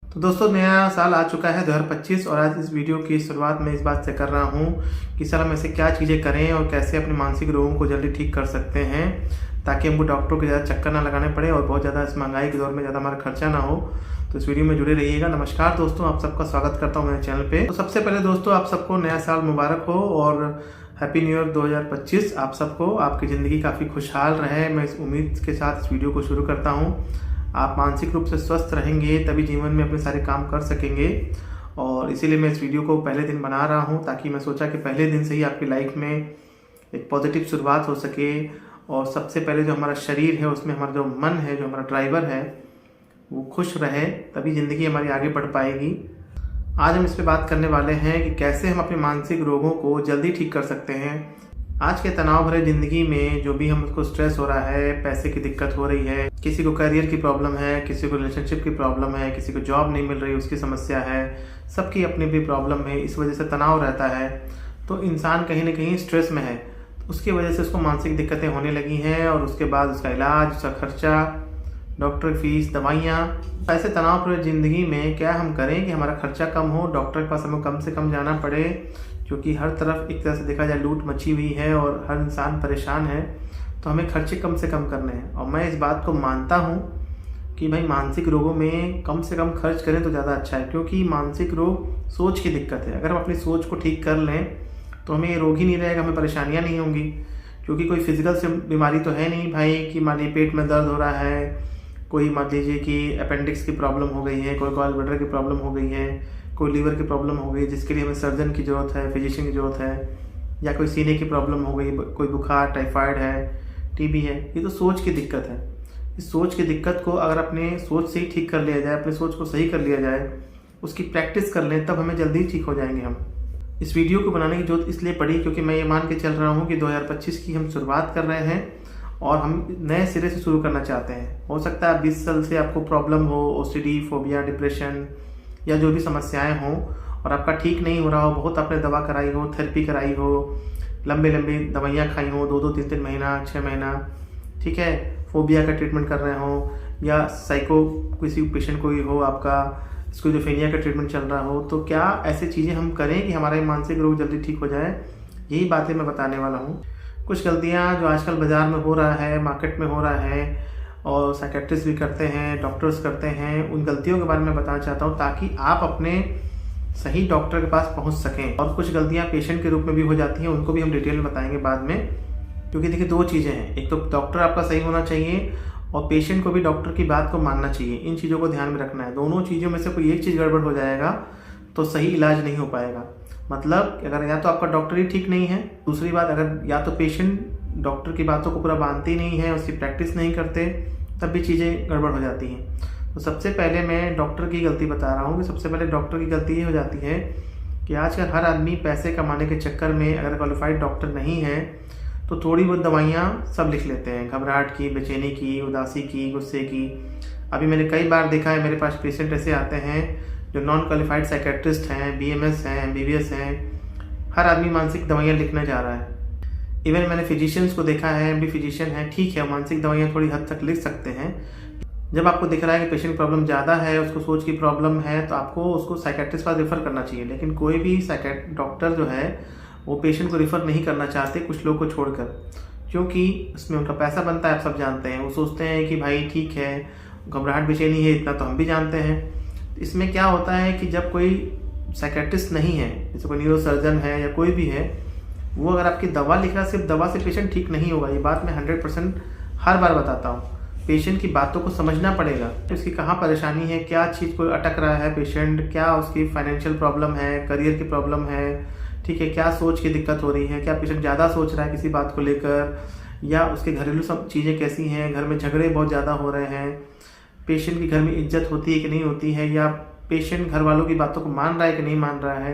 तो दोस्तों नया साल आ चुका है 2025 और आज इस वीडियो की शुरुआत मैं इस बात से कर रहा हूँ कि सर हम ऐसे क्या चीज़ें करें और कैसे अपने मानसिक रोगों को जल्दी ठीक कर सकते हैं ताकि हमको डॉक्टरों के ज़्यादा चक्कर ना लगाने पड़े और बहुत ज़्यादा इस महंगाई के दौर में ज़्यादा हमारा खर्चा ना हो। तो इस वीडियो में जुड़े रहिएगा। नमस्कार दोस्तों, आप सबका स्वागत करता हूँ मेरे चैनल पे। तो सबसे पहले दोस्तों आप सबको नया साल मुबारक हो और हैप्पी न्यू ईयर 2025। आप सबको आपकी ज़िंदगी काफ़ी खुशहाल रहे, मैं इस उम्मीद के साथ इस वीडियो को शुरू करता हूँ। आप मानसिक रूप से स्वस्थ रहेंगे तभी जीवन में अपने सारे काम कर सकेंगे और इसीलिए मैं इस वीडियो को पहले दिन बना रहा हूं ताकि मैं सोचा कि पहले दिन से ही आपकी लाइफ में एक पॉजिटिव शुरुआत हो सके और सबसे पहले जो हमारा शरीर है उसमें हमारा जो मन है, जो हमारा ड्राइवर है, वो खुश रहे तभी ज़िंदगी हमारी आगे बढ़ पाएगी। आज हम इस पर बात करने वाले हैं कि कैसे हम अपने मानसिक रोगों को जल्दी ठीक कर सकते हैं। आज के तनाव भरे ज़िंदगी में जो भी हमको स्ट्रेस हो रहा है, पैसे की दिक्कत हो रही है, किसी को करियर की प्रॉब्लम है, किसी को रिलेशनशिप की प्रॉब्लम है, किसी को जॉब नहीं मिल रही उसकी समस्या है, सबकी अपनी भी प्रॉब्लम है, इस वजह से तनाव रहता है। तो इंसान कहीं ना कहीं स्ट्रेस में है, उसकी वजह से उसको मानसिक दिक्कतें होने लगी हैं और उसके बाद उसका इलाज, उसका खर्चा, डॉक्टर फीस, दवाइयाँ। ऐसे तनाव भरे ज़िंदगी में क्या हम करें कि हमारा खर्चा कम हो, डॉक्टर के पास हमें कम से कम जाना पड़े, क्योंकि हर तरफ एक तरह से देखा जाए लूट मची हुई है और हर इंसान परेशान है। तो हमें खर्चे कम से कम करने हैं और मैं इस बात को मानता हूँ कि भाई मानसिक रोगों में कम से कम खर्च करें तो ज़्यादा अच्छा है, क्योंकि मानसिक रोग सोच की दिक्कत है। अगर हम अपनी सोच को ठीक कर लें तो हमें ये रोग ही नहीं रहेगा, हमें परेशानियाँ नहीं होंगी, क्योंकि कोई फिजिकल से बीमारी तो है नहीं भाई कि मान लीजिए पेट में दर्द हो रहा है, कोई मान लीजिए कि अपेंडिक्स की प्रॉब्लम हो गई है, कोई गॉल ब्लैडर की प्रॉब्लम हो गई है, कोई लीवर की प्रॉब्लम हो गई जिसके लिए हमें सर्जन की ज़रूरत है, फिजिशियन की ज़रूरत है, या कोई सीने की प्रॉब्लम हो गई, कोई बुखार, टाइफाइड है, टीबी है। ये तो सोच की दिक्कत है। इस सोच की दिक्कत को अगर अपने सोच से ही ठीक कर लिया जाए, अपनी सोच को सही कर लिया जाए, उसकी प्रैक्टिस कर लें, तब हमें जल्दी ठीक हो जाएंगे हम। इस वीडियो को बनाने की जरूरत इसलिए पड़ी क्योंकि मैं ये मान के चल रहा हूँ कि 2025 की हम शुरुआत कर रहे हैं और हम नए सिरे से शुरू करना चाहते हैं। हो सकता है 20 साल से आपको प्रॉब्लम हो, ओसीडी, फोबिया, डिप्रेशन या जो भी समस्याएं हों और आपका ठीक नहीं हो रहा हो, बहुत आपने दवा कराई हो, थेरेपी कराई हो, लंबी लंबी दवाइयाँ खाई हो, 2-2, 3-3 महीना, 6 महीना, ठीक है, फोबिया का ट्रीटमेंट कर रहे हो, या साइको किसी पेशेंट कोई हो आपका, स्किज़ोफ्रेनिया का ट्रीटमेंट चल रहा हो, तो क्या ऐसी चीज़ें हम करें कि हमारा मानसिक रोग जल्दी ठीक हो जाए। यही बातें मैं बताने वाला हूँ। कुछ गलतियाँ जो आजकल बाज़ार में हो रहा है, मार्केट में हो रहा है और साइकेट्रिस्ट भी करते हैं, डॉक्टर्स करते हैं, उन गलतियों के बारे में बताना चाहता हूँ ताकि आप अपने सही डॉक्टर के पास पहुँच सकें। और कुछ गलतियाँ पेशेंट के रूप में भी हो जाती हैं, उनको भी हम डिटेल में बताएंगे बाद में, क्योंकि देखिए 2 चीज़ें हैं, एक तो डॉक्टर आपका सही होना चाहिए और पेशेंट को भी डॉक्टर की बात को मानना चाहिए। इन चीज़ों को ध्यान में रखना है। दोनों चीज़ों में से कोई एक चीज़ गड़बड़ हो जाएगा तो सही इलाज नहीं हो पाएगा। मतलब अगर या तो आपका डॉक्टर ही ठीक नहीं है, दूसरी बात अगर या तो पेशेंट डॉक्टर की बातों को पूरा मानते ही नहीं है, उसकी प्रैक्टिस नहीं करते, तब भी चीज़ें गड़बड़ हो जाती हैं। तो सबसे पहले मैं डॉक्टर की गलती बता रहा हूँ कि सबसे पहले डॉक्टर की गलती ये हो जाती है कि आजकल हर आदमी पैसे कमाने के चक्कर में अगर क्वालिफाइड डॉक्टर नहीं है तो थोड़ी बहुत दवाइयाँ सब लिख लेते हैं, घबराहट की, बेचैनी की, उदासी की, गुस्से की। अभी मैंने कई बार देखा है, मेरे पास पेशेंट ऐसे आते हैं जो नॉन क्वालिफाइड साइकेट्रिस्ट हैं, BMS हैं, MBBS हैं, हर आदमी मानसिक दवाइयाँ लिखने जा रहा है। इवन मैंने फिजिशियंस को देखा है, MD फिजिशियन है, ठीक है, मानसिक दवाइयाँ थोड़ी हद तक लिख सकते हैं। जब आपको दिख रहा है कि पेशेंट प्रॉब्लम ज़्यादा है, उसको सोच की प्रॉब्लम है, तो आपको उसको साइकेट्रिस्ट पास रेफ़र करना चाहिए। लेकिन कोई भी डॉक्टर जो है वो पेशेंट को रेफ़र नहीं करना चाहते, कुछ लोग को छोड़कर, क्योंकि उसमें उनका पैसा बनता है, आप सब जानते हैं। वो सोचते हैं कि भाई ठीक है, घबराहट बेचैनी है, इतना तो हम भी जानते हैं। इसमें क्या होता है कि जब कोई साइकेट्रिस्ट नहीं है, जैसे कोई न्यूरोसर्जन है या कोई भी है, वो अगर आपकी दवा लिख रहा है, सिर्फ दवा से पेशेंट ठीक नहीं होगा। ये बात मैं 100% हर बार बताता हूँ। पेशेंट की बातों को समझना पड़ेगा, तो उसकी कहाँ परेशानी है, क्या चीज़ को अटक रहा है पेशेंट, क्या उसकी फाइनेंशियल प्रॉब्लम है, करियर की प्रॉब्लम है, ठीक है, क्या सोच की दिक्कत हो रही है, क्या पेशेंट ज़्यादा सोच रहा है किसी बात को लेकर, या उसके घरेलू सब चीज़ें कैसी हैं, घर में झगड़े बहुत ज़्यादा हो रहे हैं, पेशेंट की घर में इज्जत होती है कि नहीं होती है, या पेशेंट घर वालों की बातों को मान रहा है कि नहीं मान रहा है।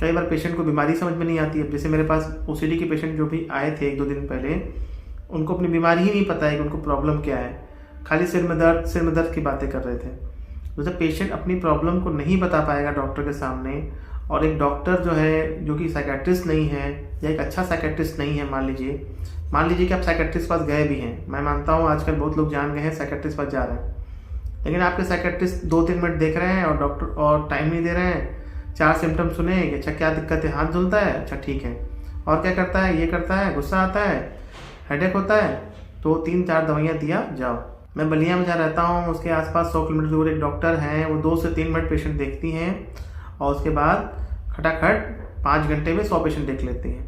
कई बार पेशेंट को बीमारी समझ में नहीं आती है। जैसे मेरे पास OCD के पेशेंट जो भी आए थे 1-2 दिन पहले, उनको अपनी बीमारी ही नहीं पता है कि उनको प्रॉब्लम क्या है, खाली सिर में दर्द की बातें कर रहे थे। तो जब पेशेंट अपनी प्रॉब्लम को नहीं बता पाएगा डॉक्टर के सामने, और एक डॉक्टर जो है जो कि साइकेट्रिस्ट नहीं है या एक अच्छा साइकेट्रिस्ट नहीं है, मान लीजिए कि आप साइकेट्रिस्ट पास गए भी हैं, मैं मानता हूँ आजकल बहुत लोग जान गए हैं साइकेट्रिस्ट पास जा रहे हैं, लेकिन आपके साइकेट्रिस्ट 2-3 मिनट देख रहे हैं और डॉक्टर और टाइम नहीं दे रहे हैं। 4 सिम्टम सुने कि अच्छा क्या दिक्कत है, हाथ धुलता है, अच्छा ठीक है, और क्या करता है, ये करता है, गुस्सा आता है, हेडेक होता है, तो 3-4 दवाइयाँ दिया जाओ। मैं बलिया में जहाँ रहता हूँ उसके आसपास 100 किलोमीटर दूर एक डॉक्टर हैं, वो 2 से 3 मिनट पेशेंट देखती हैं और उसके बाद खटाखट 5 घंटे में 100 पेशेंट देख लेती हैं।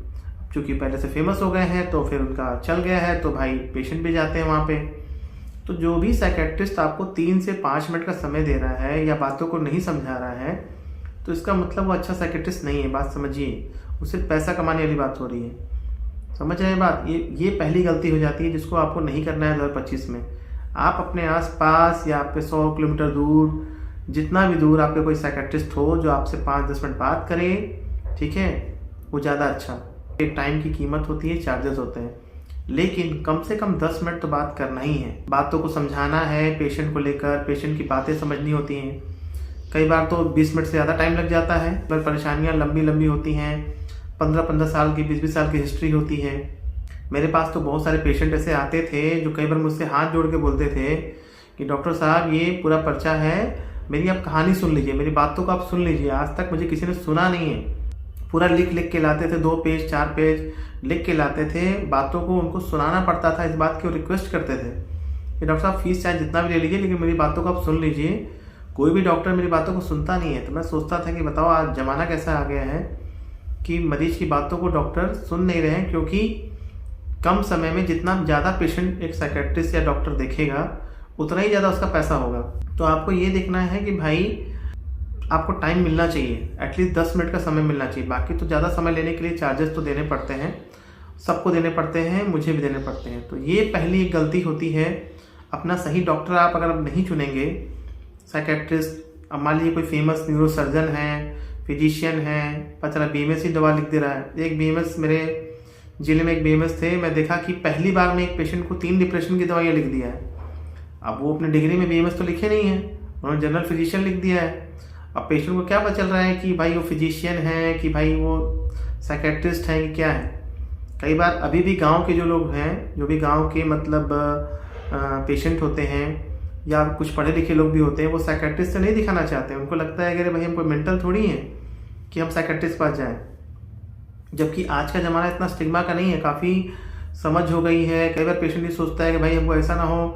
चूँकि पहले से फेमस हो गए हैं तो फिर उनका चल गया है, तो भाई पेशेंट भी जाते हैं वहाँ पे। तो जो भी साइकेट्रिस्ट आपको 3 से 5 मिनट का समय दे रहा है या बातों को नहीं समझा रहा है, तो इसका मतलब वो अच्छा साइकेट्रिस्ट नहीं है। बात समझिए, उससे पैसा कमाने वाली बात हो रही है। समझ रहे हैं बात? ये पहली गलती हो जाती है जिसको आपको नहीं करना है 2025 में। आप अपने आसपास या आपके 100 किलोमीटर दूर, जितना भी दूर आपके कोई साइकेट्रिस्ट हो जो आपसे 5-10 मिनट बात करे, ठीक है, वो ज़्यादा अच्छा। एक टाइम की कीमत होती है, चार्जेस होते हैं, लेकिन कम से कम 10 मिनट तो बात करना ही है। बातों को समझाना है पेशेंट को लेकर, पेशेंट की बातें समझनी होती हैं। कई बार तो 20 मिनट से ज़्यादा टाइम लग जाता है, पर परेशानियाँ लंबी लंबी होती हैं। 15-15 साल की, 20-20 साल की हिस्ट्री होती है। मेरे पास तो बहुत सारे पेशेंट ऐसे आते थे जो कई बार मुझसे हाथ जोड़ के बोलते थे कि डॉक्टर साहब ये पूरा पर्चा है, मेरी आप कहानी सुन लीजिए, मेरी बातों को आप सुन लीजिए, आज तक मुझे किसी ने सुना नहीं है। पूरा लिख के लाते थे, 2 पेज 4 पेज लिख के लाते थे, बातों को उनको सुनाना पड़ता था। इस बात की वो रिक्वेस्ट करते थे कि डॉक्टर साहब फीस चाहे जितना भी ले लीजिए, लेकिन मेरी बातों को आप सुन लीजिए। कोई भी डॉक्टर मेरी बातों को सुनता नहीं है। तो मैं सोचता था कि बताओ आज ज़माना कैसा आ गया है कि मरीज की बातों को डॉक्टर सुन नहीं रहे हैं, क्योंकि कम समय में जितना ज़्यादा पेशेंट एक साइकेट्रिस्ट या डॉक्टर देखेगा उतना ही ज़्यादा उसका पैसा होगा। तो आपको ये देखना है कि भाई आपको टाइम मिलना चाहिए, एटलीस्ट 10 मिनट का समय मिलना चाहिए। बाकी तो ज़्यादा समय लेने के लिए चार्जेस तो देने पड़ते हैं, सबको देने पड़ते हैं, मुझे भी देने पड़ते हैं। तो ये पहली एक गलती होती है। अपना सही डॉक्टर आप अगर नहीं चुनेंगे, साइकेट्रिस्ट, अब मान लीजिए कोई फेमस न्यूरोसर्जन है, फिजिशियन है, पता चला BMS ही दवा लिख दे रहा है। एक BMS, मेरे जिले में एक BMS थे, मैं देखा कि पहली बार में एक पेशेंट को 3 डिप्रेशन की दवाइयाँ लिख दिया है। अब वो अपने डिग्री में BMS तो लिखे नहीं है, उन्होंने जनरल फिजिशियन लिख दिया है। अब पेशेंट को क्या पता चल रहा है कि भाई वो फिजिशियन है, कि भाई वो साइकेट्रिस्ट है, कि क्या है। कई बार अभी भी गांव के जो लोग हैं, जो भी गांव के मतलब पेशेंट होते हैं या कुछ पढ़े लिखे लोग भी होते हैं, वो साइकेट्रिस्ट से नहीं दिखाना चाहते हैं। उनको लगता है कि अरे भाई हम कोई मेंटल थोड़ी हैं कि हम साइकेट्रिस्ट पास जाएँ। जबकि आज का ज़माना इतना स्टिग्मा का नहीं है, काफ़ी समझ हो गई है। कई बार पेशेंट ये सोचता है कि भाई हमको ऐसा ना हो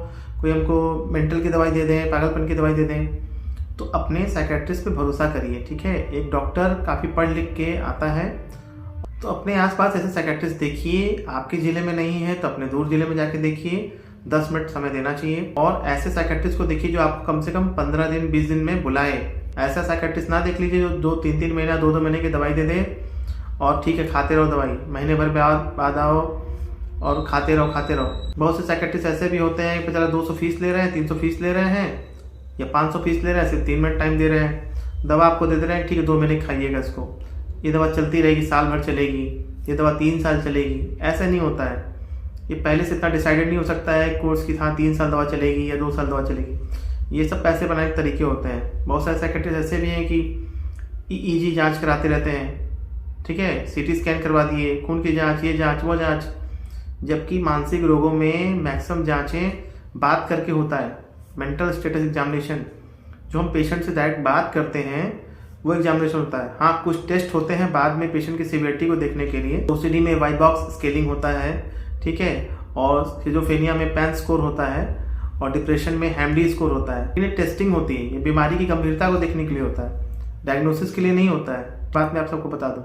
कोई हमको मेंटल की दवाई दे दें, पागलपन की दवाई दे दें। तो अपने साइकेट्रिस्ट पे भरोसा करिए, ठीक है। एक डॉक्टर काफ़ी पढ़ लिख के आता है, तो अपने आसपास ऐसे साइकेट्रिस्ट देखिए। आपके ज़िले में नहीं है तो अपने दूर ज़िले में जाके देखिए, 10 मिनट समय देना चाहिए। और ऐसे साइकेट्रिस्ट को देखिए जो आपको कम से कम 15 दिन 20 दिन में बुलाए। ऐसा साइकेट्रिस्ट ना देख लीजिए जो 2-3 महीना 2-2 महीने की दवाई दे दे और ठीक है खाते रहो दवाई, महीने भर बाद आओ और खाते रहो। बहुत से साइकेट्रिस्ट ऐसे भी होते हैं कि पता 200 फीस ले रहे हैं, 300 फीस ले रहे हैं या 500 फीस ले रहे हैं, सिर्फ 3 मिनट टाइम दे रहे हैं। दवा आपको दे रहे हैं, ठीक है 2 महीने खाइएगा इसको, ये दवा चलती रहेगी, साल भर चलेगी, ये दवा 3 साल चलेगी। ऐसा नहीं होता है। ये पहले से इतना डिसाइडेड नहीं हो सकता है कोर्स की, हाँ 3 साल दवा चलेगी या 2 साल दवा चलेगी। ये सब पैसे बनाने के तरीके होते हैं। बहुत सारे साइकेट्रिस्ट ऐसे भी हैं कि EEG जाँच कराते रहते हैं, ठीक है, CT स्कैन करवा दिए, खून की जाँच, ये जाँच वो जाँच। जबकि मानसिक रोगों में मैक्सिमम जाँचें बात करके होता है। मेंटल स्टेटस एग्जामिनेशन जो हम पेशेंट से डायरेक्ट बात करते हैं वो एग्जामिनेशन होता है। हाँ कुछ टेस्ट होते हैं बाद में पेशेंट की सीवियरिटी को देखने के लिए। OCD में वाइट बॉक्स स्केलिंग होता है, ठीक है, और सिजोफ्रेनिया में पैन स्कोर होता है और डिप्रेशन में हैमडी स्कोर होता है। इन्हें टेस्टिंग होती है, ये बीमारी की गंभीरता को देखने के लिए होता है, डायग्नोसिस के लिए नहीं होता है। बात मैं आप सबको बता दूँ।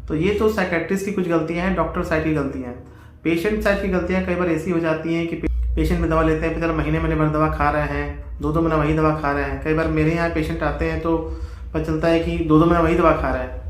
तो ये तो साइकेट्रिस्ट की कुछ गलतियाँ हैं, डॉक्टर साइड की गलतियाँ हैं। पेशेंट साइड की गलतियाँ कई बार ऐसी हो जाती हैं कि पेशेंट में दवा लेते हैं, चलो महीने भर दवा खा रहे हैं, 2-2 महीना वही दवा खा रहे हैं। कई बार मेरे यहाँ पेशेंट आते हैं तो पता चलता है कि 2-2 महीना वही दवा खा रहा है।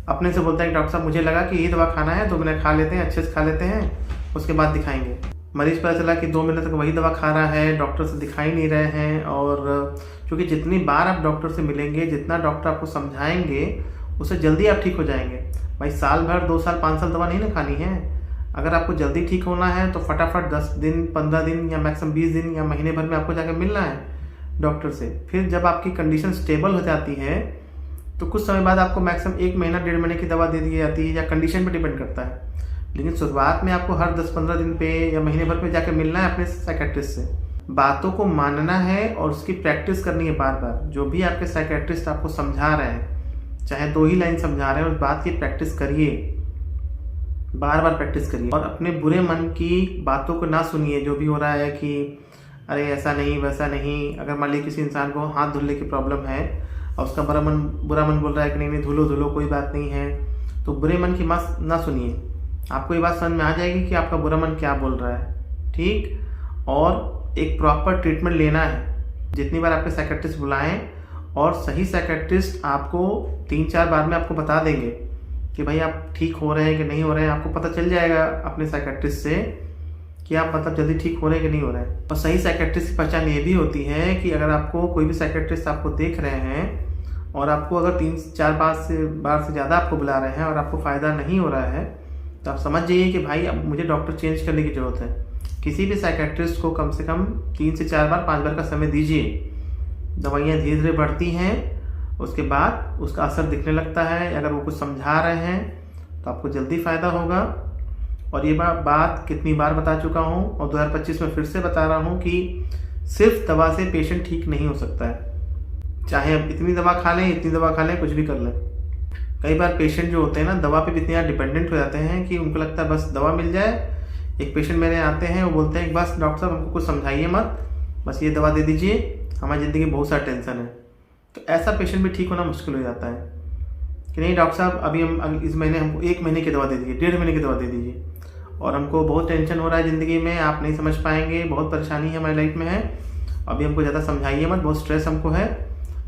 अपने से बोलता है कि डॉक्टर साहब मुझे लगा कि ये दवा खाना है, 2 महीने खा लेते हैं, अच्छे से खा लेते हैं, उसके बाद दिखाएंगे। मरीज पता चला कि 2 महीने तक वही दवा खा रहा है, डॉक्टर से दिखाई नहीं रहे हैं। और क्योंकि जितनी बार आप डॉक्टर से मिलेंगे, जितना डॉक्टर आपको समझाएंगे, उससे जल्दी आप ठीक हो जाएंगे। भाई साल भर 2 साल 5 साल दवा नहीं ना खानी है। अगर आपको जल्दी ठीक होना है तो फटाफट 10 दिन 15 दिन या मैक्सिमम 20 दिन या महीने भर में आपको जाकर मिलना है डॉक्टर से। फिर जब आपकी कंडीशन स्टेबल हो जाती है तो कुछ समय बाद आपको मैक्सिमम 1 महीना 1.5 महीने की दवा दे दी जाती है, या कंडीशन पर डिपेंड करता है। लेकिन शुरुआत में आपको हर 10-15 दिन पे या महीने भर पे जाकर मिलना है अपने साइकेट्रिस्ट से। बातों को मानना है और उसकी प्रैक्टिस करनी है बार बार। जो भी आपके साइकेट्रिस्ट आपको समझा रहे हैं, चाहे 2 ही लाइन समझा रहे हैं, उस बात की प्रैक्टिस करिए, बार बार प्रैक्टिस करिए। और अपने बुरे मन की बातों को ना सुनिए, जो भी हो रहा है कि अरे ऐसा नहीं वैसा नहीं। अगर मान लीजिए किसी इंसान को हाथ धुलने की प्रॉब्लम है और उसका बुरा मन बोल रहा है कि नहीं नहीं धुलो धुलो कोई बात नहीं है, तो बुरे मन की बात ना सुनिए। आपको ये बात समझ में आ जाएगी कि आपका बुरा मन क्या बोल रहा है, ठीक। और एक प्रॉपर ट्रीटमेंट लेना है। जितनी बार आपके साइकेट्रिस्ट बुलाएं, और सही साइकेट्रिस्ट आपको 3-4 बार में आपको बता देंगे कि भाई आप ठीक हो रहे हैं कि नहीं हो रहे हैं। आपको पता चल जाएगा अपने साइकेट्रिस्ट से कि आप मतलब जल्दी ठीक हो रहे हैं कि नहीं हो रहे हैं। और सही साइकेट्रिस्ट की पहचान ये भी होती है कि अगर आपको कोई भी साइकेट्रिस्ट आपको देख रहे हैं और आपको अगर 3-4 बार से ज़्यादा आपको बुला रहे हैं और आपको फ़ायदा नहीं हो रहा है, तो आप समझ जाइए कि भाई अब मुझे डॉक्टर चेंज करने की ज़रूरत है। किसी भी साइकेट्रिस्ट को कम से कम 3 से 4 बार 5 बार का समय दीजिए। दवाइयाँ धीरे धीरे बढ़ती हैं, उसके बाद उसका असर दिखने लगता है। अगर वो कुछ समझा रहे हैं तो आपको जल्दी फ़ायदा होगा। और ये बात कितनी बार बता चुका हूँ और 2025 में फिर से बता रहा हूँ कि सिर्फ दवा से पेशेंट ठीक नहीं हो सकता है। चाहे आप इतनी दवा खा लें, इतनी दवा खा लें, कुछ भी कर लें। कई बार पेशेंट जो होते हैं ना, दवा पे भी इतने डिपेंडेंट हो जाते हैं कि उनको लगता है बस दवा मिल जाए। एक पेशेंट मेरे आते हैं, वो बोलते हैं बस डॉक्टर साहब हमको कुछ समझाइए मत, बस ये दवा दे दीजिए, हमारी ज़िंदगी में बहुत सारा टेंशन है। तो ऐसा पेशेंट भी ठीक होना मुश्किल हो जाता है कि नहीं डॉक्टर साहब अभी हम इस महीने हमको 1 महीने की दवा दे दीजिए, 1.5 महीने की दवा दे दीजिए, और हमको बहुत टेंशन हो रहा है ज़िंदगी में, आप नहीं समझ पाएंगे, बहुत परेशानी है हमारी लाइफ में है, अभी हमको ज़्यादा समझाइए मत, बहुत स्ट्रेस हमको है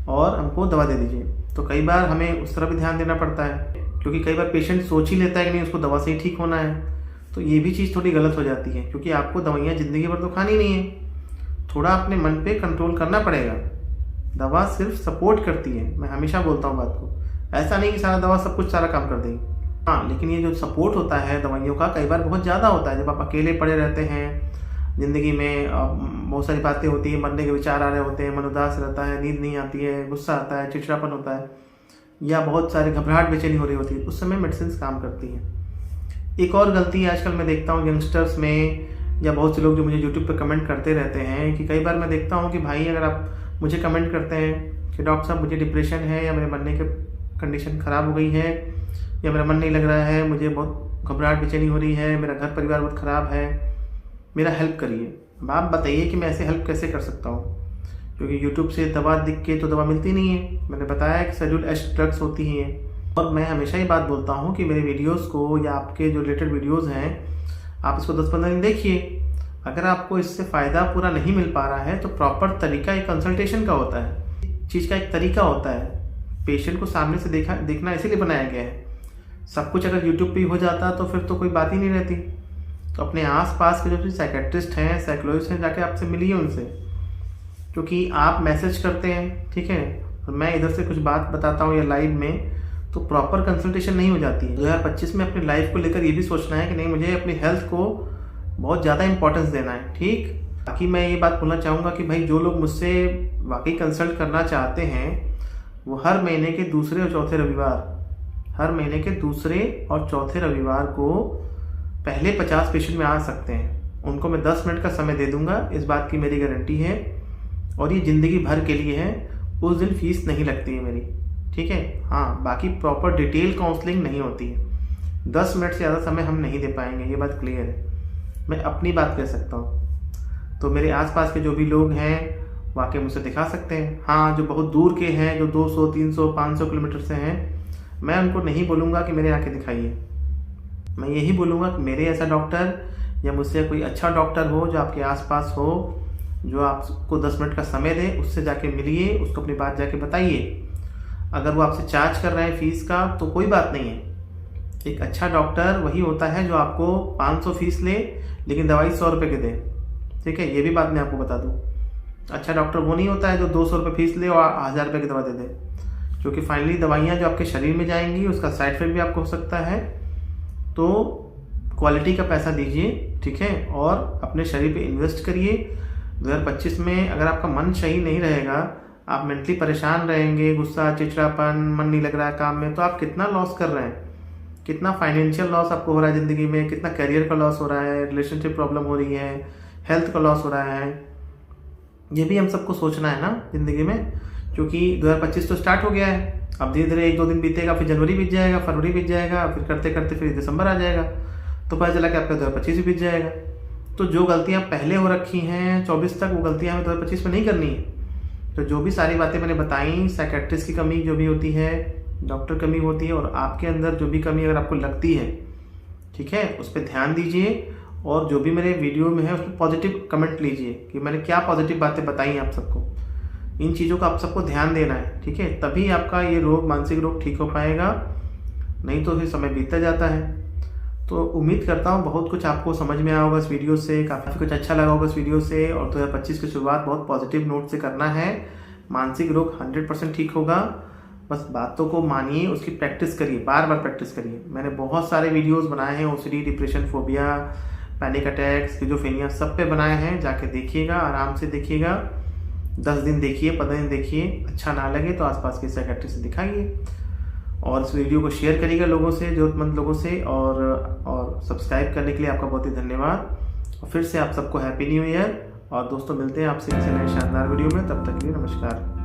और हमको दवा दे दीजिए। तो कई बार हमें उस तरफ भी ध्यान देना पड़ता है, क्योंकि कई बार पेशेंट सोच ही लेता है कि नहीं उसको दवा से ही ठीक होना है। तो ये भी चीज़ थोड़ी गलत हो जाती है, क्योंकि आपको दवाइयाँ ज़िंदगी भर तो खानी नहीं है। थोड़ा अपने मन पे कंट्रोल करना पड़ेगा। दवा सिर्फ सपोर्ट करती है, मैं हमेशा बोलता हूँ बात को। ऐसा नहीं कि सारा दवा सब कुछ सारा काम कर देगी, हाँ, लेकिन ये जो सपोर्ट होता है दवाइयों का कई बार बहुत ज़्यादा होता है। जब आप अकेले पड़े रहते हैं, ज़िंदगी में बहुत सारी बातें होती हैं, मरने के विचार आ रहे होते हैं, मन उदास रहता है, नींद नहीं आती है, गुस्सा आता है, चिड़चिड़ापन होता है, या बहुत सारे घबराहट बेचैनी हो रही होती है, उस समय मेडिसिन काम करती हैं। एक और गलती आजकल मैं देखता हूँ यंगस्टर्स में, या बहुत से लोग जो मुझे यूट्यूब पे कमेंट करते रहते हैं, कि कई बार मैं देखता हूँ कि भाई अगर आप मुझे कमेंट करते हैं कि डॉक्टर साहब मुझे डिप्रेशन है, या मेरे मरने की कंडीशन ख़राब हो गई है, या मेरा मन नहीं लग रहा है, मुझे बहुत घबराहट बेचैनी हो रही है, मेरा घर परिवार बहुत ख़राब है, मेरा हेल्प करिए। अब आप बताइए कि मैं ऐसे हेल्प कैसे कर सकता हूँ, क्योंकि यूट्यूब से दवा दिख के तो दवा मिलती नहीं है। मैंने बताया कि शेड्यूल एच ड्रग्स होती हैं, और मैं हमेशा ही बात बोलता हूँ कि मेरे वीडियोज़ को या आपके जो रिलेटेड वीडियोज़ हैं, आप इसको 10-15 दिन देखिए। अगर आपको इससे फ़ायदा पूरा नहीं मिल पा रहा है तो प्रॉपर तरीका एक कंसल्टेशन का होता है, चीज़ का एक तरीका होता है। पेशेंट को सामने से देखना इसीलिए बनाया गया है। सब कुछ अगर यूट्यूब पे हो जाता तो फिर तो कोई बात ही नहीं रहती। तो अपने आसपास के जो भी साइकेट्रिस्ट हैं, साइकोलॉजिस्ट हैं, जाके आपसे मिलिए उनसे, क्योंकि आप मैसेज करते हैं, ठीक है, और मैं इधर से कुछ बात बताता हूँ या लाइव में, तो प्रॉपर कंसल्टेशन नहीं हो जाती है। 2025 में अपनी लाइफ को लेकर ये भी सोचना है कि नहीं मुझे अपनी हेल्थ को बहुत ज़्यादा इंपॉर्टेंस देना है, ठीक। बाकी मैं ये बात बोलना चाहूँगा कि भाई जो लोग मुझसे वाकई कंसल्ट करना चाहते हैं, वो हर महीने के दूसरे और चौथे रविवार को पहले 50 पेशेंट में आ सकते हैं। उनको मैं 10 मिनट का समय दे दूंगा, इस बात की मेरी गारंटी है, और ये ज़िंदगी भर के लिए है। उस दिन फीस नहीं लगती है मेरी, ठीक है। हाँ, बाकी प्रॉपर डिटेल काउंसलिंग नहीं होती है। 10 मिनट से ज़्यादा समय हम नहीं दे पाएंगे, ये बात क्लियर है। मैं अपनी बात कह सकता हूँ। तो मेरे आसपास के जो भी लोग हैं वाकई मुझसे दिखा सकते हैं। हाँ, जो बहुत दूर के हैं, जो 200, 300, 500 किलोमीटर से हैं, मैं उनको नहीं बोलूँगा कि मेरे आके दिखाइए। मैं यही बोलूँगा कि मेरे ऐसा डॉक्टर या मुझसे कोई अच्छा डॉक्टर हो जो आपके आसपास हो, जो आपको 10 मिनट का समय दे, उससे जाके मिलिए, उसको अपनी बात जाके बताइए। अगर वो आपसे चार्ज कर रहे हैं फीस का तो कोई बात नहीं है। एक अच्छा डॉक्टर वही होता है जो आपको 500 फीस ले लेकिन दवाई 100 रुपये की दे, ठीक है। ये भी बात मैं आपको बता दूँ। अच्छा डॉक्टर वो नहीं होता है जो 200 रुपये फीस ले और 1000 रुपये की दवा दे दे, क्योंकि फाइनली दवाइयाँ जो आपके शरीर में जाएंगी उसका साइड इफेक्ट भी आपको हो सकता है। तो क्वालिटी का पैसा दीजिए, ठीक है, और अपने शरीर पे इन्वेस्ट करिए। 2025 में अगर आपका मन सही नहीं रहेगा, आप मेंटली परेशान रहेंगे, गुस्सा, चिड़चिड़ापन, मन नहीं लग रहा है काम में, तो आप कितना लॉस कर रहे हैं, कितना फाइनेंशियल लॉस आपको हो रहा है ज़िंदगी में, कितना करियर का लॉस हो रहा है, रिलेशनशिप प्रॉब्लम हो रही है, हेल्थ का लॉस हो रहा है। ये भी हम सबको सोचना है ना ज़िंदगी में, क्योंकि 2025 तो स्टार्ट हो गया है। अब धीरे धीरे 1-2 दिन बीतेगा, फिर जनवरी बीत जाएगा, फरवरी बीत जाएगा, फिर करते करते फिर दिसंबर आ जाएगा, तो पता चला कि आपका 2025 भी बीत जाएगा। तो जो गलतियाँ पहले हो रखी हैं 24 तक, वो गलतियाँ हमें 2025 में नहीं करनी है। तो जो भी सारी बातें मैंने बताई, साइकेट्रिस्ट की कमी जो भी होती है, डॉक्टर कमी होती है, और आपके अंदर जो भी कमी अगर आपको लगती है, ठीक है, उस पर ध्यान दीजिए। और जो भी मेरे वीडियो में है उस पर पॉजिटिव कमेंट लीजिए कि मैंने क्या पॉजिटिव बातें बताई आप सबको। इन चीज़ों का आप सबको ध्यान देना है, ठीक है, तभी आपका ये रोग, मानसिक रोग ठीक हो पाएगा, नहीं तो फिर समय बीतता जाता है। तो उम्मीद करता हूँ बहुत कुछ आपको समझ में आया होगा इस वीडियो से, काफ़ी कुछ अच्छा लगा होगा इस वीडियो से। और 2025 की शुरुआत बहुत पॉजिटिव नोट से करना है। मानसिक रोग 100% ठीक होगा, बस बातों को मानिए, उसकी प्रैक्टिस करिए, बार बार प्रैक्टिस करिए। मैंने बहुत सारे वीडियोस बनाए हैं, OCD, depression, phobia, panic attack, schizophrenia, सब पे बनाए हैं, जाके देखिएगा, आराम से देखिएगा। 10 दिन देखिए, 15 दिन देखिए, अच्छा ना लगे तो आसपास के साइकियाट्रिस्ट से दिखाइए। और इस वीडियो को शेयर करिएगा लोगों से, ज़रूरतमंद लोगों से। और सब्सक्राइब करने के लिए आपका बहुत ही धन्यवाद। और फिर से आप सबको हैप्पी न्यू ईयर। और दोस्तों मिलते हैं आपसे किसी नए शानदार वीडियो में, तब तक के लिए नमस्कार।